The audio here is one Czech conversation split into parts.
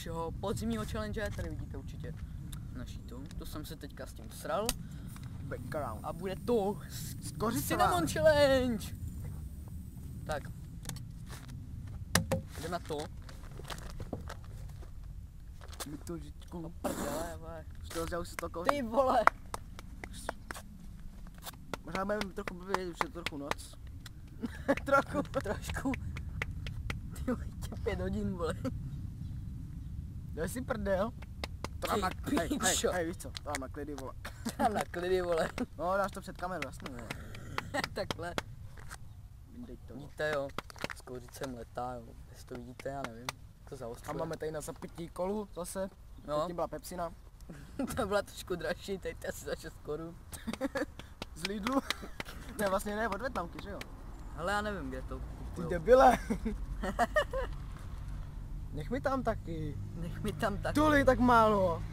našeho podzimního challenge, tady vidíte určitě naší to jsem se teďka s tím sral. Background. A bude to Skořicová. Cinnamon challenge. Tak. Jdem na to. Mi to žičku. Prdele, vole. Já už si to koho. Ty vole. Možná budeme trochu blbě, už je to trochu noc. Trošku. Ty vole, 5 hodin, vole. Dej si prdel. To mám na hej, víš co, to mám na klidy, vole. Tam na klidy, vole. No, dáš to před kamerou, jasně, vole. Takhle. Vyndej to. Vidíte, jo. S kouřicem letá, jo. Jestli to vidíte, já nevím. To A zaostruje. máme tady na zapití kolu zase. No. Předtím byla Pepsina. To byla trošku dražší, teď to asi za 6 korun. Z Lidlu. Ne, vlastně ne, od Větnamky, že jo? Ale já nevím, kde to Ty kupujou. debile. Nech mi tam taky. Nech mi tam tak. Tolik tak málo.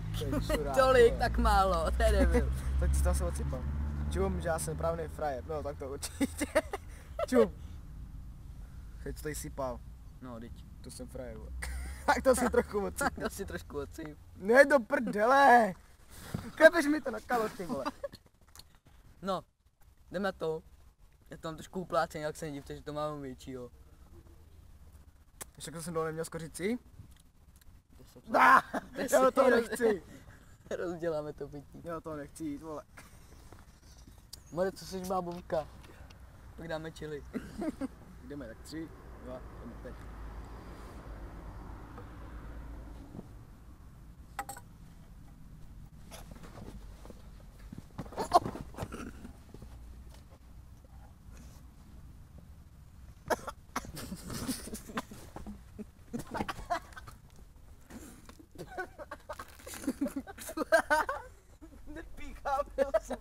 Tolik, tak málo, to je debil. Tak si tam se odsypal. Čum, že já jsem právnej frajer. No, tak to určitě. Čum. Teď to tady sypal. No, teď. To jsem frajer, vole. Tak to si trochu odsypal. Tak si trošku odsýp. Ne do prdele. Klepeš mi to na kalhoty, vole. No, jdeme na to. Já to mám trošku uplácený, jak se nedivte, že to mám většího. Ještě to jsem dole neměl skořici. Ah, Já do toho nechci. Rozděláme to pití. Já do toho nechci jít, vole. More, co seš bábovka? Pak dáme chili. Jdeme, tak 3, 2, jdeme teď. Nepíchám se.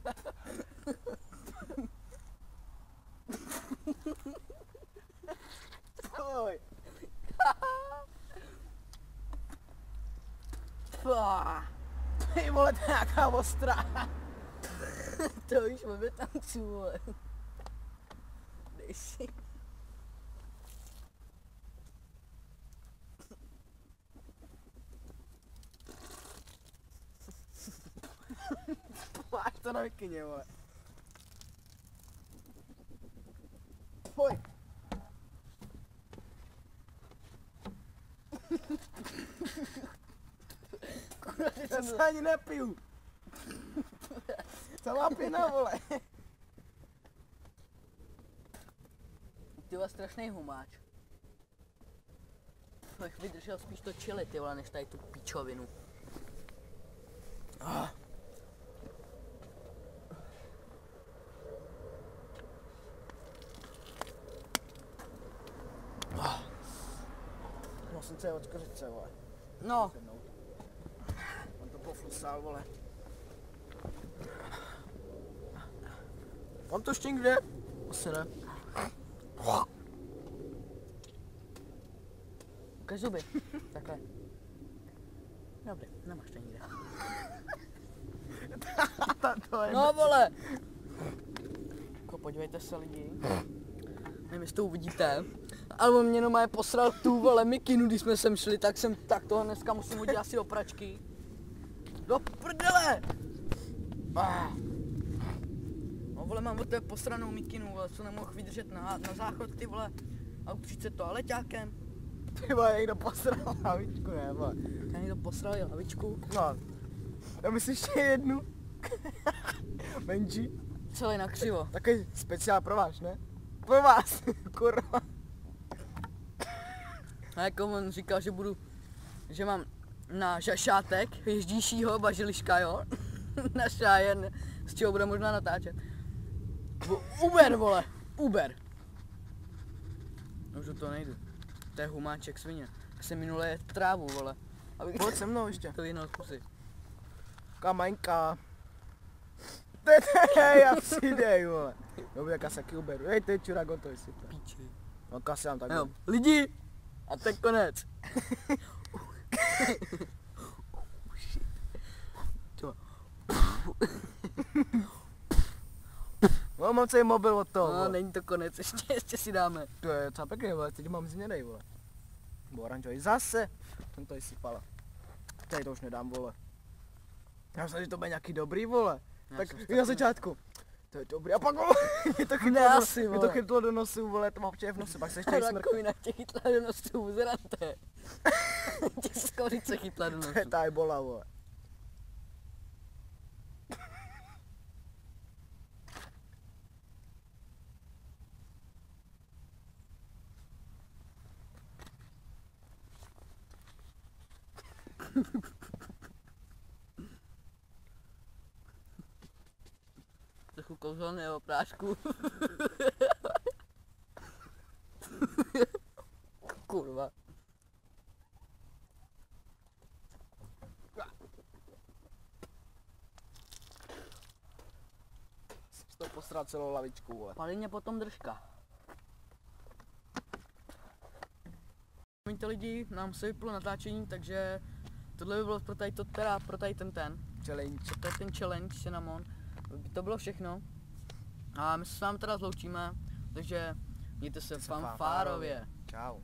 Oj. Ty vole, to je nějaká ostrá. To už máme tam vole. Dej si. Máš to na mikině, vole. Pojď. Já se ani nepiju. Celá pěna, vole. Ty vole, strašný humáč. Bych vydržel spíš to chili, ty vole, než tady tu píčovinu. No jsem se od skořice, vole. No, On to poflusal, vole. Mám to ještě někde? Asi ne. ukaž zuby. Takhle. Dobrý, nemáš to nikde. To je... No vole! Jako podívejte se lidi. Nevím, jestli to uvidíte. Ale on mě normálně posral tu vole mikinu, když jsme sem šli, tak toho dneska musím hodit asi do pračky. Do prdele! No vole, mám od té posranou mikinu, vole, co nemohl vydržet na záchod, ty vole. A upřít se toaleťákem. Ty vole, někdo posral hlavičku, ne, vole. Já někdo posral hlavičku. No. Já myslím ještě jednu. Menší. Celý na křivo. Takový speciál pro vás, ne? Pro vás, kurva. A jako on říkal, že mám na žašátek jezdíšího bažiliška, jo? Na šájen, z čeho bude možná natáčet. Uber, vole, Uber. Už do toho nejdu. To je humáček svině. Já jsem minule jet trávu, vole. Abych Pojď se mnou ještě. to vyhnul kusy. Kamaňka. Já přidej, vole. Dobrý, jak já se taky uberu. Hej, ty čurák, on to vysype. Píči. No, kasám tak. Jo, lidi! A to je konec. No, mám celý mobil od toho, No, vole. není to konec, ještě si dáme. To je docela pěkný, vole, teď mám změnej, vole. Nebo oranžový, zase jsem to vysypala. Tady to už nedám, vole. Já myslím, že to bude nějaký dobrý, vole. Já Tak jsem i na taky začátku. To je dobrý, a pak vole, Ne, asi, mě to vole. chytlo do nosu, vole, to mám v nosu, pak se ještě smrk. Rakovina tě chytla do nosu, uzrante. Tě skorice chytla do nosu. To je ta ebola, vole. Trochu kouzelného prášku. Kurva. Jsem to posral celou lavičku, vole. Palině potom držka. Promiňte lidi, nám se vyplo natáčení, takže tohle by bylo pro tady to, teda pro tady ten. Challenge. To je ten challenge Cinnamon. To bylo všechno. A my se s vámi teda zloučíme, takže mějte se fanfárově. Čau.